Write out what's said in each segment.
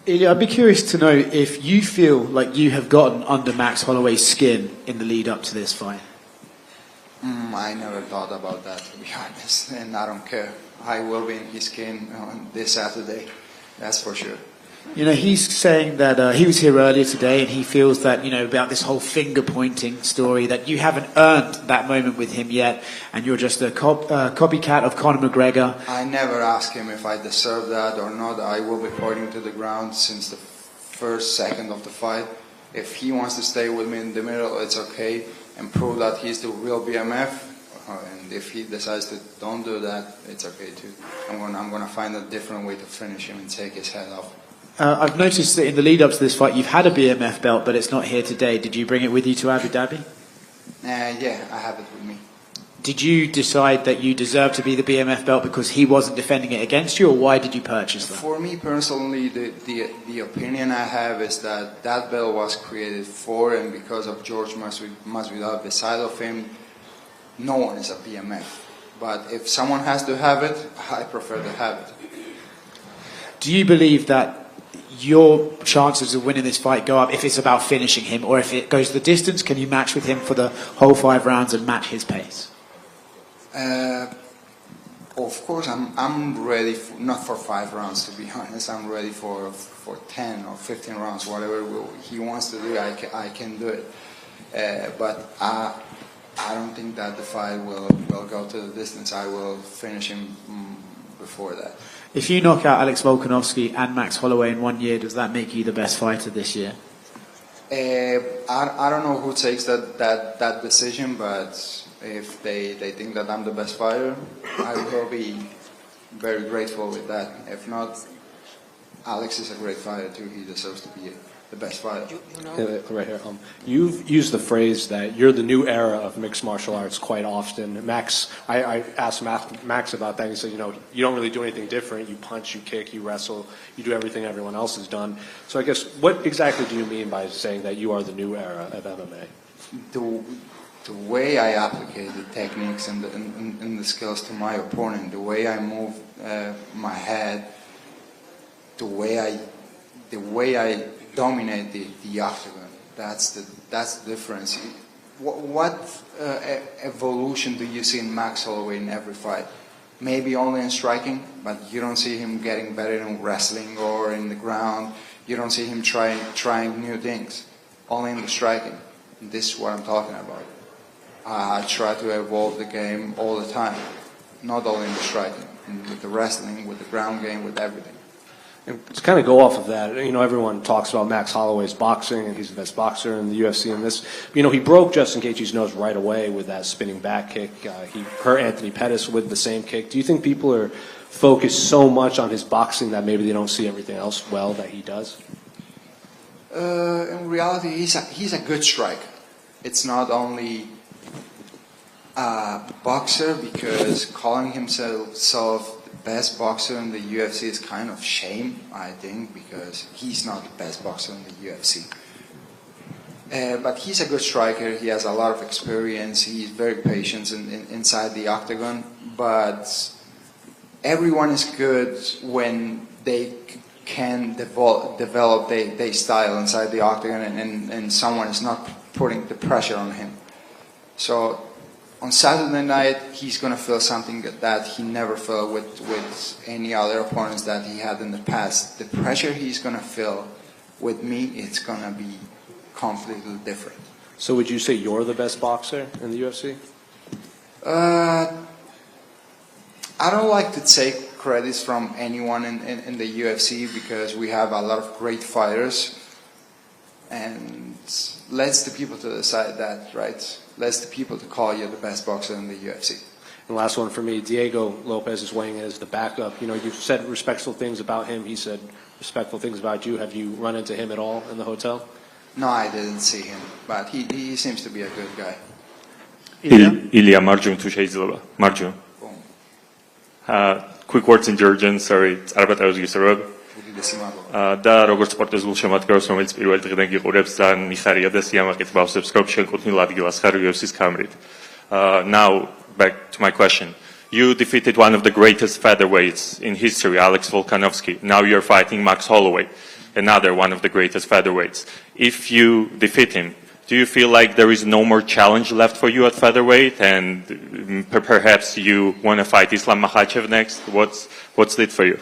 Ilia, I'd be curious to know if you feel like you have gotten under Max Holloway's skin in the lead up to this fight. I never thought about that, to be honest, and I don't care. I will be in his skin on this Saturday, that's for sure. You know, he's saying that he was here earlier today and he feels that, you know, about this whole finger-pointing story, that you haven't earned that moment with him yet and you're just a copycat of Conor McGregor. I never asked him if I deserve that or not. I will be pointing to the ground since the first second of the fight. If he wants to stay with me in the middle, it's okay, and prove that he's the real BMF. And if he decides to don't do that, it's okay too. I'm gonna find a different way to finish him and take his head off. I've noticed that in the lead-up to this fight, you've had a BMF belt, but it's not here today. Did you bring it with you to Abu Dhabi? Yeah, I have it with me. Did you decide that you deserve to be the BMF belt because he wasn't defending it against you, or why did you purchase that? For me personally, the opinion I have is that that belt was created for and because of George Masvidal. Beside of him, no one is a BMF. But if someone has to have it, I prefer to have it. Do you believe that your chances of winning this fight go up if it's about finishing him, or if it goes the distance, can you match with him for the whole 5 rounds and match his pace? Of course, I'm ready, not for 5 rounds to be honest. I'm ready for 10 or 15 rounds, whatever he wants to do, I can do it. But I don't think that the fight will go to the distance. I will finish him before that. If you knock out Alex Volkanovski and Max Holloway in 1 year, does that make you the best fighter this year? I don't know who takes that decision, but if they think that I'm the best fighter, I will be very grateful with that. If not, Alex is a great fighter too. He deserves to be the best fighter. Right here. You've used the phrase that you're the new era of mixed martial arts quite often. Max, I asked Max about that. He said, you know, you don't really do anything different. You punch, you kick, you wrestle, you do everything everyone else has done. So I guess, what exactly do you mean by saying that you are the new era of MMA? The way I applicate the techniques and the skills to my opponent, the way I move my head, the way I dominate the octagon. That's the difference. What evolution do you see in Max Holloway in every fight? Maybe only in striking, but you don't see him getting better in wrestling or in the ground. You don't see him trying new things. Only in the striking. This is what I'm talking about. I try to evolve the game all the time, not only in the striking, with the wrestling, with the ground game, with everything. And to kind of go off of that, you know, everyone talks about Max Holloway's boxing, and he's the best boxer in the UFC. And this, you know, he broke Justin Gaethje's nose right away with that spinning back kick. He hurt Anthony Pettis with the same kick. Do you think people are focused so much on his boxing that maybe they don't see everything else well that he does? In reality, he's a good striker. It's not only a boxer, because calling himself best boxer in the UFC is kind of shame, I think, because he's not the best boxer in the UFC. But he's a good striker. He has a lot of experience. He's very patient inside the octagon. But everyone is good when they can develop their style inside the octagon, and someone is not putting the pressure on him. So on Saturday night, he's going to feel something that he never felt with any other opponents that he had in the past. The pressure he's going to feel with me, it's going to be completely different. So would you say you're the best boxer in the UFC? I don't like to take credits from anyone in the UFC, because we have a lot of great fighters, and let's the people to decide that, right? Let's the people to call you the best boxer in the UFC. And last one for me, Diego Lopez is weighing in as the backup. You know, you've said respectful things about him. He said respectful things about you. Have you run into him at all in the hotel? No, I didn't see him, but he seems to be a good guy. Ilia, Marjun tu შეიძლება. Marjun. Quick words in Georgian, sorry, არაბატაოს გისურვებ. და როგორც სპორტის გულშემატკივრს, რომელიც პირველ დღიდან გიყურებს, ძალიან მიხარია და სიამაყით ბავშვებს, რომ შენ კუთვნილ ადგილას ხარ UFC-ს ქამრით. Now, back to my question. You defeated one of the greatest featherweights in history, Alex Volkanovski. Now you're fighting Max Holloway. another one of the greatest featherweights. If you defeat him, do you feel like there is no more challenge left for you at featherweight, and perhaps you want to fight Islam Makhachev next? What's it for you?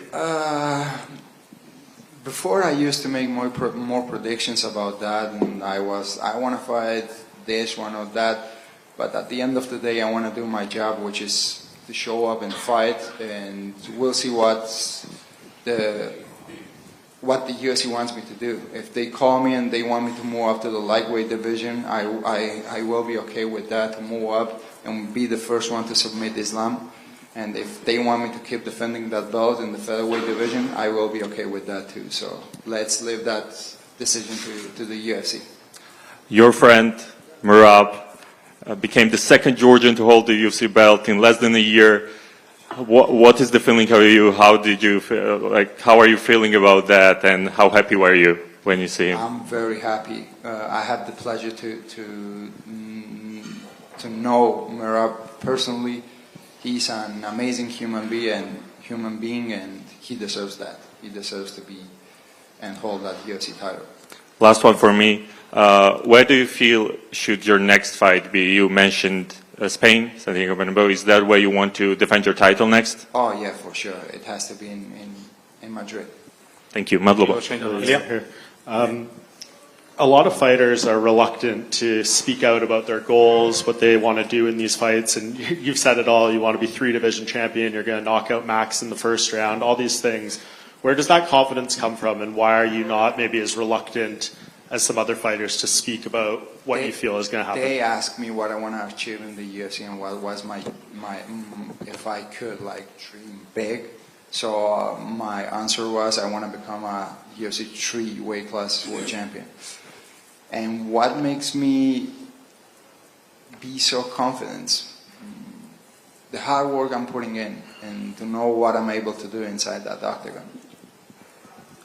Before I used to make more predictions about that, and I want to fight this one or that, but at the end of the day, I want to do my job, which is to show up and fight, and we'll see what the UFC wants me to do. If they call me and they want me to move up to the lightweight division, I will be okay with that, to move up and be the first one to submit Islam. And if they want me to keep defending that belt in the featherweight division, I will be okay with that too. So let's leave that decision to the UFC. Your friend, Merab, became the second Georgian to hold the UFC belt in less than a year. What is the feeling for you? How did you feel? Like, how are you feeling about that, and how happy were you when you see him? I'm very happy. I had the pleasure to know Merab personally. He's an amazing human being, and he deserves that. He deserves to be and hold that UFC title. Last one for me. Where do you feel should your next fight be? You mentioned Spain, Santiago Bernabeu. Is that where you want to defend your title next? Oh yeah, for sure. It has to be in Madrid. Thank you. Madloba. A lot of fighters are reluctant to speak out about their goals, what they want to do in these fights, and you've said it all. You want to be 3-division champion, you're going to knock out Max in the first round, all these things. Where does that confidence come from, and why are you not maybe as reluctant as some other fighters to speak about what you feel is going to happen? They ask me what I want to achieve in the UFC and what was my if I could dream big. So my answer was I want to become a UFC 3 weight class world champion. And what makes me be so confident? The hard work I'm putting in, and to know what I'm able to do inside that octagon.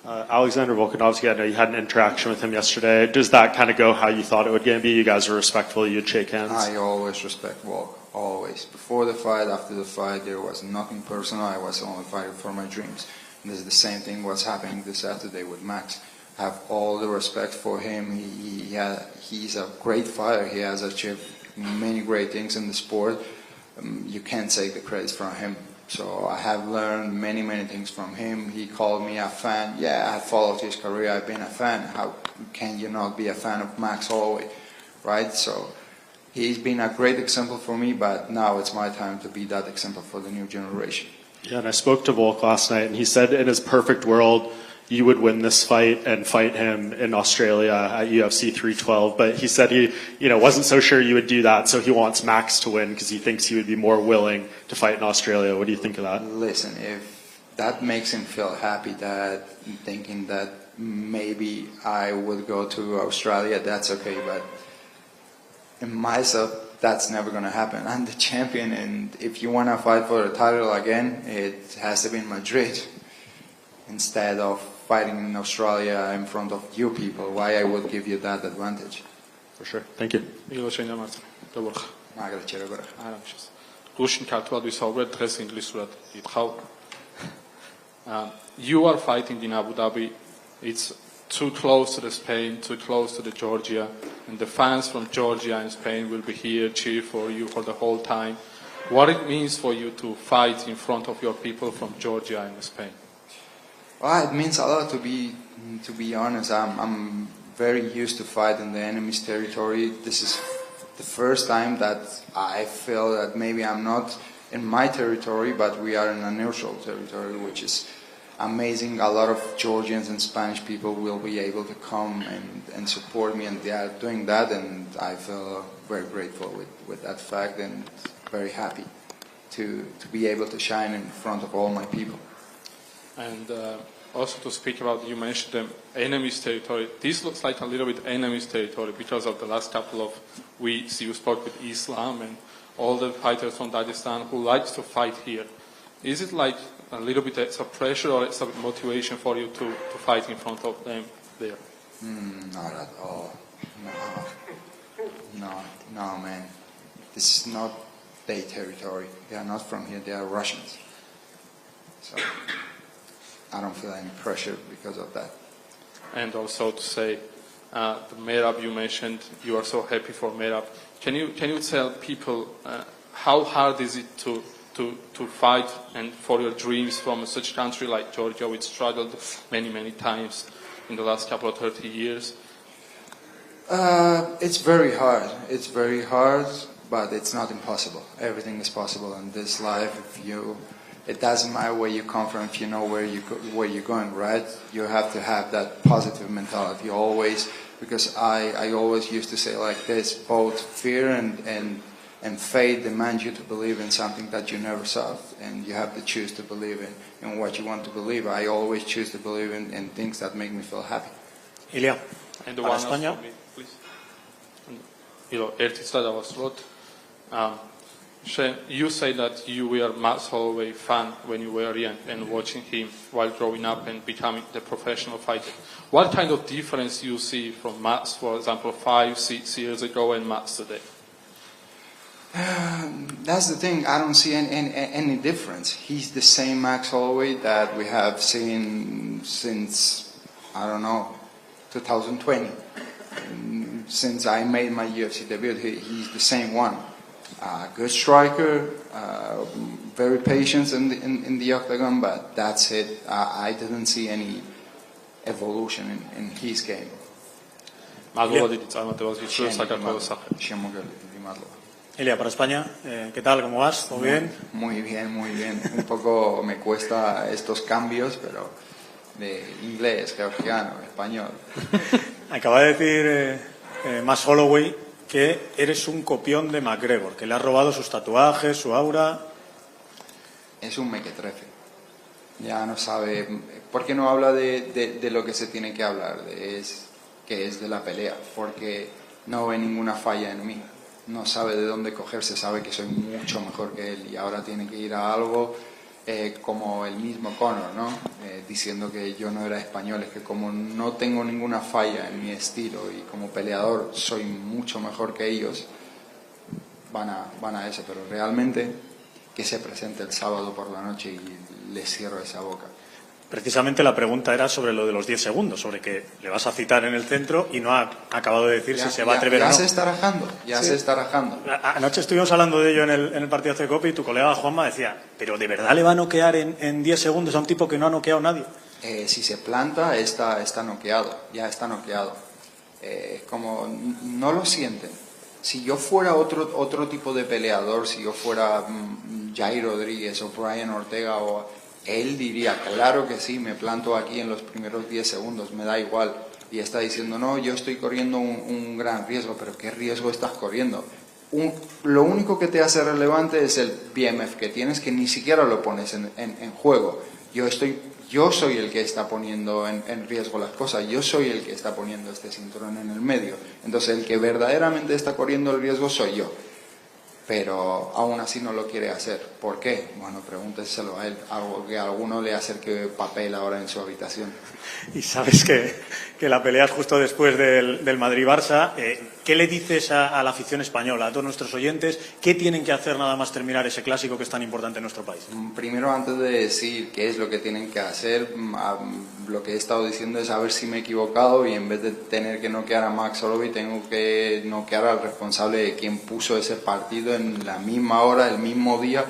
Alexander Volkanovski, I know you had an interaction with him yesterday. Does that kind of go how you thought it would be? You guys were respectful, you'd shake hands? I always respect Volk, always. Before the fight, after the fight, there was nothing personal. I was only fighting for my dreams. And this is the same thing what's happening this Saturday with Max. I have all the respect for him. He's a great fighter. He has achieved many great things in the sport. You can't take the credit from him. So I have learned many things from him. He called me a fan. Yeah, I followed his career. I've been a fan. How can you not be a fan of Max Holloway, right? So he's been a great example for me, but now it's my time to be that example for the new generation. Yeah, and I spoke to Volk last night, and he said in his perfect world, you would win this fight and fight him in Australia at UFC 312. But he said he, wasn't so sure you would do that, so he wants Max to win because he thinks he would be more willing to fight in Australia. What do you think of that? Listen, if that makes him feel happy, that thinking that maybe I would go to Australia, that's okay. But in myself, that's never going to happen. I'm the champion, and if you want to fight for the title again, it has to be in Madrid instead of fighting in Australia in front of you people. Why I would give you that advantage? For sure. Thank you. Magra čere gore. Glušin ქართულად ვისაუბრეთ, დღეს ინგლისურად გითხავ. You are fighting in Abu Dhabi. It's too close to the Spain, too close to the Georgia, and the fans from Georgia and Spain will be here cheer for you for the whole time. What it means for you to fight in front of your people from Georgia and Spain? Well, it means a lot to be honest. I'm very used to fight in the enemy's territory. This is the first time that I feel that maybe I'm not in my territory, but we are in a neutral territory, which is amazing. A lot of Georgians and Spanish people will be able to come and support me, and they are doing that, and I feel very grateful with that fact, and very happy to be able to shine in front of all my people. And also to speak about, you mentioned the enemy's territory. This looks like a little bit enemy's territory because of the last couple of weeks you spoke with Islam and all the fighters from Dagestan who likes to fight here. Is it like a little bit of pressure or it's a motivation for you to fight in front of them there? Not at all. No, man. This is not their territory. They are not from here. They are Russians. So I don't feel any pressure because of that. and also to say the Merab you mentioned, you are so happy for Merab. Can you tell people how hard is it to fight and for your dreams from such a country like Georgia, which struggled many times in the last couple of 30 years? It's very hard. It's very hard, but it's not impossible. Everything is possible in this life. It doesn't matter where you come from if you know where you're going, right? You have to have that positive mentality always, because I always used to say like this: both fear and faith demand you to believe in something that you never saw, and you have to choose to believe in what you want to believe. I always choose to believe in things that make me feel happy. Ilia, And the para one else España. for me, please. Értistä Davosrot. You say that you were a Max Holloway fan when you were young and watching him while growing up and becoming the professional fighter. What kind of difference you see from Max, for example, 5-6 years ago and Max today? That's the thing. I don't see any difference. He's the same Max Holloway that we have seen since, I don't know, 2020. Since I made my UFC debut, he's the same one. Good striker, very patient in the octagon, but that's it. I didn't see any evolution in his game. Ilia, para España, ¿qué tal? ¿Cómo vas? ¿Todo bien? Muy bien, muy bien. Un poco me cuesta estos cambios, pero de inglés, georgiano, español. Acaba de decir Max Holloway que eres un copión de McGregor, que le has robado sus tatuajes, su aura. Es un mequetrefe. Ya no sabe. ¿Por qué no habla de lo que se tiene que hablar? Que es de la pelea. Porque no ve ninguna falla en mí. No sabe de dónde cogerse, sabe que soy mucho mejor que él. Y ahora tiene que ir a algo como el mismo Conor, ¿no? Diciendo que yo no era español, es que como no tengo ninguna falla en mi estilo y como peleador soy mucho mejor que ellos, van a eso, pero realmente que se presente el sábado por la noche y le cierro esa boca. Precisamente la pregunta era sobre lo de los 10 segundos, sobre que le vas a citar en el centro y no ha acabado de decir si se va a atrever o no. Ya se está rajando, se está rajando. Anoche estuvimos hablando de ello en el partido de Copa y tu colega Juanma decía, ¿pero de verdad le va a noquear en 10 segundos a un tipo que no ha noqueado a nadie? Si se planta, está noqueado, ya está noqueado. Como no lo sienten. Si yo fuera otro tipo de peleador, si yo fuera Jair Rodríguez o Brian Ortega, él diría, claro que sí, me planto aquí en los primeros 10 segundos, me da igual. Y está diciendo, no, yo estoy corriendo un gran riesgo, pero ¿qué riesgo estás corriendo? Lo único que te hace relevante es el BMF que tienes, que ni siquiera lo pones en juego. Yo soy el que está poniendo en riesgo las cosas, yo soy el que está poniendo este cinturón en el medio. Entonces el que verdaderamente está corriendo el riesgo soy yo. Pero aún así no lo quiere hacer. ¿Por qué? Bueno, pregúnteselo a él. Algo que a alguno le acerque papel ahora en su habitación. Y sabes que la pelea es justo después del Madrid-Barça. ¿Qué le dices a la afición española, a todos nuestros oyentes? ¿Qué tienen que hacer nada más terminar ese clásico que es tan importante en nuestro país? Primero, antes de decir qué es lo que tienen que hacer, lo que he estado diciendo es a ver si me he equivocado y en vez de tener que noquear a Max Holloway, tengo que noquear al responsable de quien puso ese partido en la misma hora, el mismo día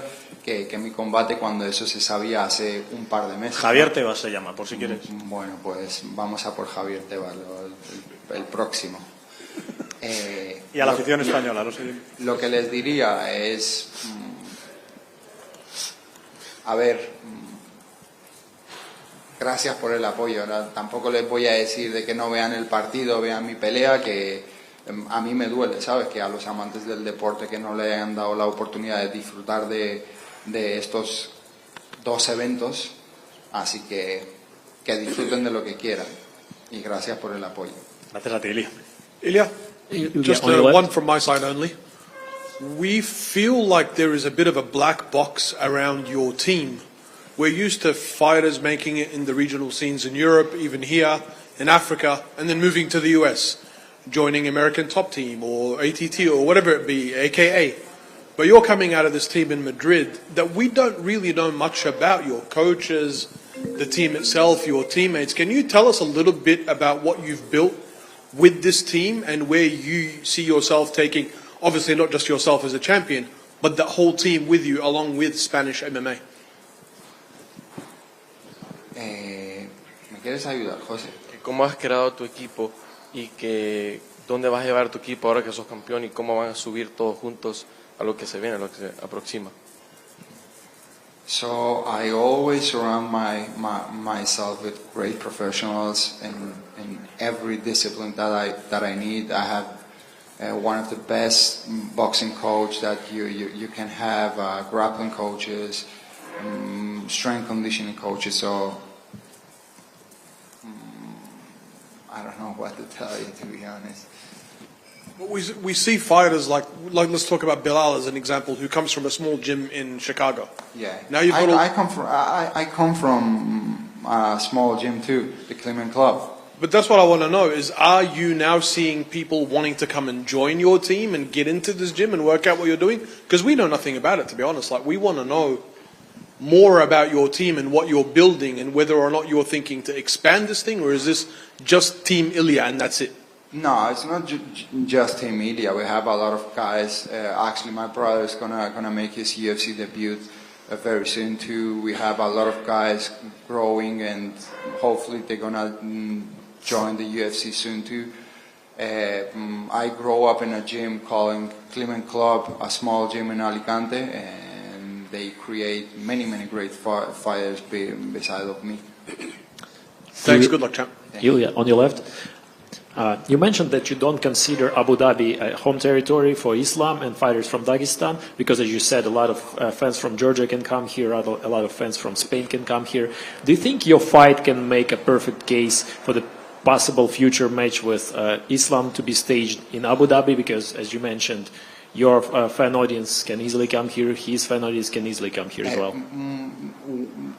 que mi combate, cuando eso se sabía hace un par de meses. Javier Tebas se llama, por si quieres. Bueno, pues vamos a por Javier Tebas, el próximo. Y a la afición española, lo que les diría es, a ver, gracias por el apoyo. Ahora, tampoco les voy a decir de que no vean el partido, vean mi pelea, que a mí me duele, ¿sabes? Que a los amantes del deporte que no le hayan dado la oportunidad de disfrutar de estos dos eventos, así que disfruten de lo que quieran y gracias por el apoyo. Gracias a ti, Ilia. Ilia, just one from my side only. We feel like there is a bit of a black box around your team. We're used to fighters making it in the regional scenes in Europe, even here in Africa, and then moving to the US, joining American Top Team or ATT or whatever it be, AKA. But you're coming out of this team in Madrid that we don't really know much about, your coaches, the team itself, your teammates. Can you tell us a little bit about what you've built with this team and where you see yourself taking, obviously not just yourself as a champion, but the whole team with you along with Spanish MMA? ¿Me quieres ayudar, José? ¿Cómo has creado tu equipo y que dónde vas a llevar tu equipo ahora que sos campeón y cómo van a subir todos juntos a lo que se viene, a lo que se aproxima? So I always surround myself with great professionals in every discipline that I need. I have one of the best boxing coach that you can have, grappling coaches, strength conditioning coaches. So I don't know what to tell you, to be honest. We see fighters like let's talk about Bilal as an example, who comes from a small gym in Chicago. Yeah. Now you've got I come from a small gym too, the Clement Club. But that's what I want to know is, are you now seeing people wanting to come and join your team and get into this gym and work out what you're doing? Because we know nothing about it, to be honest. Like, we want to know more about your team and what you're building and whether or not you're thinking to expand this thing, or is this just Team Ilia and that's it? No, it's not just Team Ilia. We have a lot of guys. Actually, my brother is gonna make his UFC debut very soon too. We have a lot of guys growing, and hopefully they're gonna join the UFC soon too. I grew up in a gym called Clement Club, a small gym in Alicante, and they create many great fighters beside of me. Thanks. Good luck, champ. Ilia, on your left. You mentioned that you don't consider Abu Dhabi a home territory for Islam and fighters from Dagestan because, as you said, a lot of fans from Georgia can come here, a lot of fans from Spain can come here. Do you think your fight can make a perfect case for the possible future match with Islam to be staged in Abu Dhabi? Because, as you mentioned, your fan audience can easily come here, his fan audience can easily come here as well.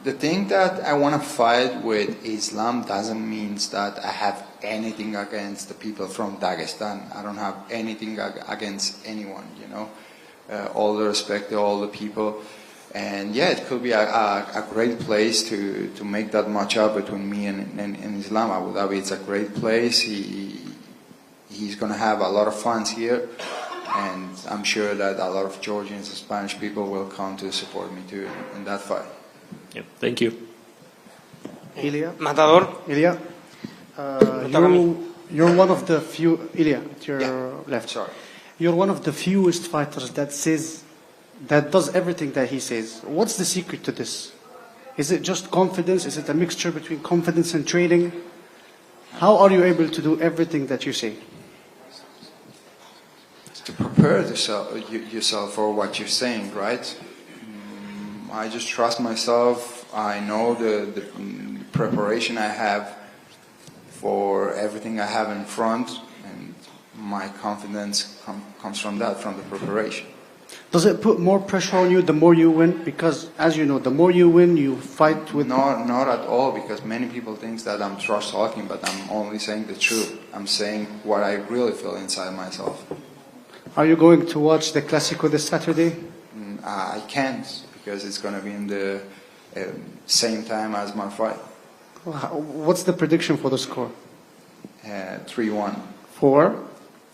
The thing that I want to fight with Islam doesn't mean that I have anything against the people from Dagestan. I don't have anything against anyone, you know. All the respect to all the people. And yeah, it could be a great place to make that match up between me and Islam. Abu Dhabi, it's a great place. He's going to have a lot of fans here. And I'm sure that a lot of Georgians and Spanish people will come to support me too in that fight. Yeah, thank you. Ilia? Matador? Ilia? You're one of the few, Ilia, at your left. Sorry. You're one of the fewest fighters that does everything that he says. What's the secret to this? Is it just confidence? Is it a mixture between confidence and training? How are you able to do everything that you say? To prepare yourself for what you're saying, right? I just trust myself. I know the preparation I have for everything I have in front, and my confidence comes from that, from the preparation. Does it put more pressure on you the more you win? Because, as you know, the more you win, you fight with... Not at all, because many people think that I'm trash talking, but I'm only saying the truth. I'm saying what I really feel inside myself. Are you going to watch the Clásico this Saturday? I can't, because it's going to be in the same time as my fight. What's the prediction for the score? 3-1. For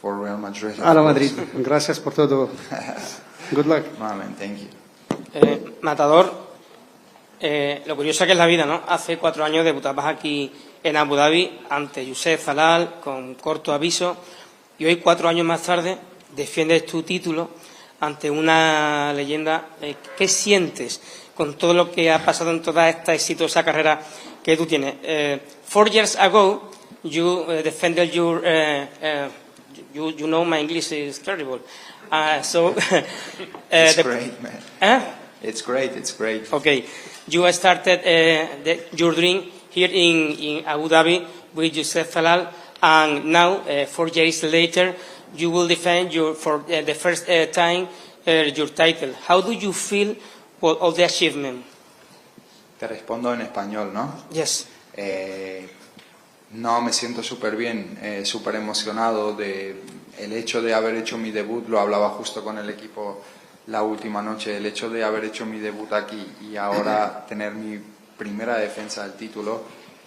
Real Madrid. A la Madrid. Gracias por todo. Good luck. Amen. Thank you. Matador, lo curioso que es la vida, ¿no? Hace 4 años debutabas aquí en Abu Dhabi ante Youssef Zalal con corto aviso, y hoy 4 años más tarde defiendes tu título ante una leyenda. ¿Qué sientes con todo lo que ha pasado en toda esta exitosa carrera que tú tienes? 4 years ago, you defended your... you know my English is terrible. It's great, man. It's great. Okay. You started your dream here in Abu Dhabi with Youssef Zalal, and now, 4 years later, you will defend for the first time your title. How do you feel of the achievement? Te respondo en español, ¿no? Yes. No, me siento súper bien, súper emocionado el hecho de haber hecho mi debut. Lo hablaba justo con el equipo la última noche. El hecho de haber hecho mi debut aquí y ahora tener mi primera defensa del título,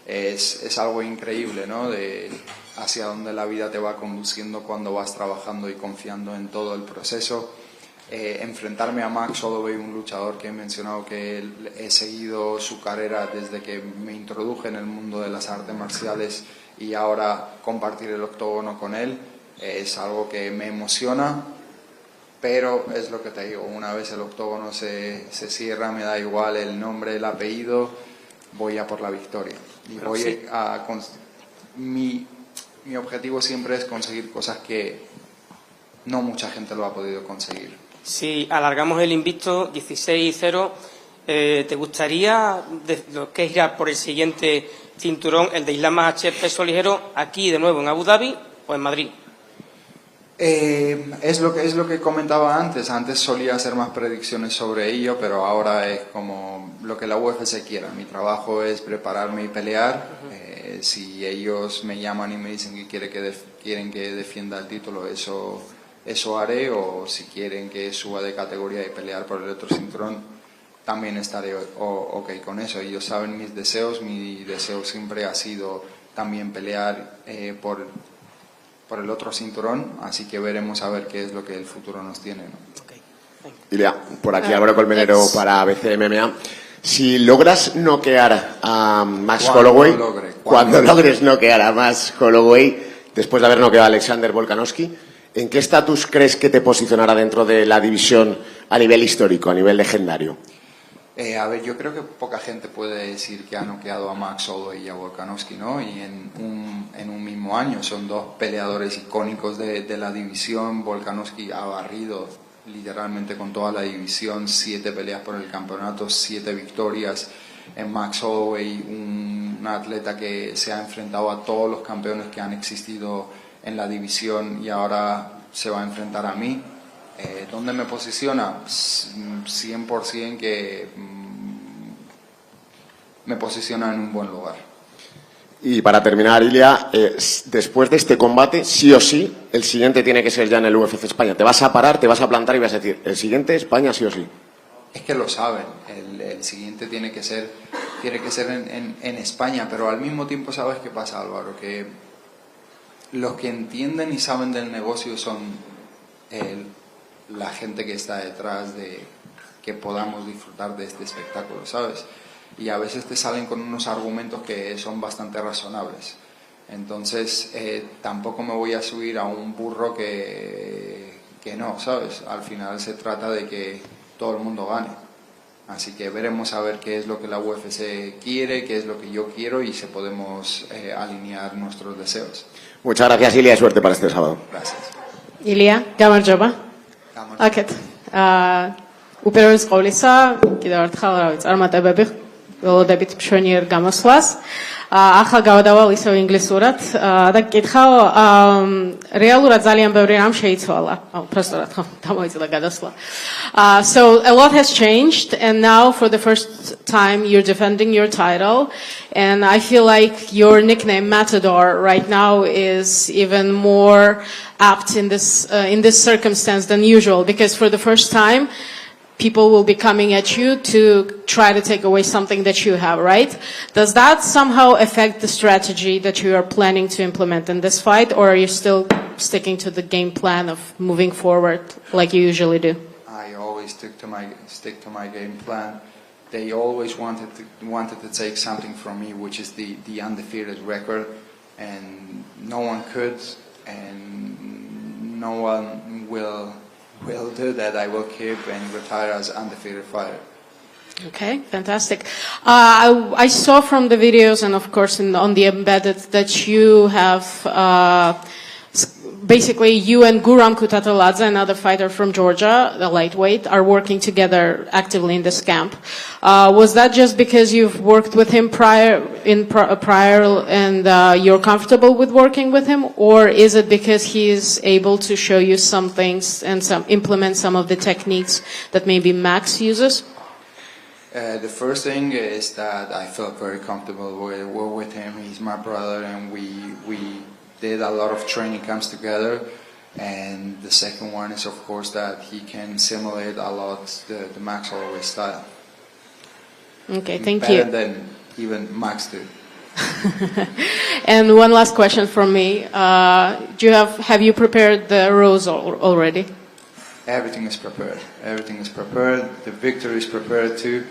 es algo increíble, ¿no? De hacia dónde la vida te va conduciendo cuando vas trabajando y confiando en todo el proceso. Enfrentarme a Max Holloway, un luchador que he mencionado que he seguido su carrera desde que me introduje en el mundo de las artes marciales, y ahora compartir el octógono con él es algo que me emociona, pero es lo que te digo, una vez el octógono se cierra, me da igual el nombre, el apellido, voy a por la victoria. Y mi objetivo siempre es conseguir cosas que no mucha gente lo ha podido conseguir. Si alargamos el invicto 16-0, ¿te gustaría lo que es ir a por el siguiente cinturón, el de Islam Makhachev peso ligero, aquí de nuevo en Abu Dhabi o en Madrid? Es lo que comentaba antes. Antes solía hacer más predicciones sobre ello, pero ahora es como lo que la UFC quiera. Mi trabajo es prepararme y pelear. Si ellos me llaman y me dicen que quieren que defienda el título, eso haré, o si quieren que suba de categoría y pelear por el otro cinturón, también estaré ok con eso. Ellos saben mis deseos. Mi deseo siempre ha sido también pelear por el otro cinturón, así que veremos a ver qué es lo que el futuro nos tiene, ¿no? Okay. Ilia, por aquí Álvaro Colmenero para ABC MMA. Si logras noquear a Max Holloway, cuando logres noquear a Max Holloway, después de haber noqueado a Alexander Volkanovski, ¿en qué estatus crees que te posicionará dentro de la división a nivel histórico, a nivel legendario? A ver, yo creo que poca gente puede decir que ha noqueado a Max Holloway y a Volkanovski, ¿no? Y en un mismo año son dos peleadores icónicos de la división. Volkanovski ha barrido literalmente con toda la división, 7 peleas por el campeonato, 7 victorias. En Max Holloway, un atleta que se ha enfrentado a todos los campeones que han existido en la división y ahora se va a enfrentar a mí. ¿Dónde me posiciona? 100% que me posiciona en un buen lugar. Y para terminar, Ilia, después de este combate, sí o sí, el siguiente tiene que ser ya en el UFC España. Te vas a parar, te vas a plantar y vas a decir, el siguiente España sí o sí. Es que lo saben, el siguiente tiene que ser en España, pero al mismo tiempo, ¿sabes qué pasa, Álvaro? Que los que entienden y saben del negocio son la gente que está detrás de que podamos disfrutar de este espectáculo, ¿sabes? Y a veces te salen con unos argumentos que son bastante razonables. Entonces, tampoco me voy a subir a un burro que no, ¿sabes? Al final se trata de que todo el mundo gane. Así que veremos a ver qué es lo que la UFC quiere, qué es lo que yo quiero y si podemos alinear nuestros deseos. Muchas gracias, Ilia, y suerte para este sábado. Gracias. Ilia, გამარჯობა. აკეთ. უპირველეს ყოვლისა, კიდევ ერთხელ რა ვიცი, წარმატებები ველოდებით მშვენიერ გამოსვლას. ახლა გავადავალ ისევ ინგლისურად და გკითხავ, რეალურად ძალიან ბევრი რამ შეიცვალა. უბრალოდ ხო, დამოიწილა გადასვლა. So a lot has changed, and now for the first time you're defending your title, and I feel like your nickname Matador right now is even more apt in this circumstance than usual, because for the first time people will be coming at you to try to take away something that you have, right? Does that somehow affect the strategy that you are planning to implement in this fight, or are you still sticking to the game plan of moving forward like you usually do? I always stick to my game plan. They always wanted to take something from me, which is the undefeated record, and no one could, and no one will do that. I will keep and retire as undefeated fighter. Okay, fantastic. I saw from the videos and of course on the embedded that you have basically you and Guram Kutateladze, another fighter from Georgia, the lightweight, are working together actively in this camp. Was that just because you've worked with him prior and you're comfortable with working with him, or is it because he's able to show you some things and implement some of the techniques that maybe Max uses? The first thing is that I felt very comfortable with him. He's my brother, and we did a lot of training camps together. And the second one is, of course, that he can simulate a lot the Max Holloway style. Okay, thank you. Better than even Max did. And one last question from me. Have you prepared the rose already? Everything is prepared. Everything is prepared. The victory is prepared too.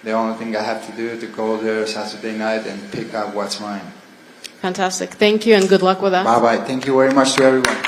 The only thing I have to do is to go there Saturday night and pick up what's mine. Fantastic. Thank you and good luck with that. Bye-bye. Thank you very much to everyone.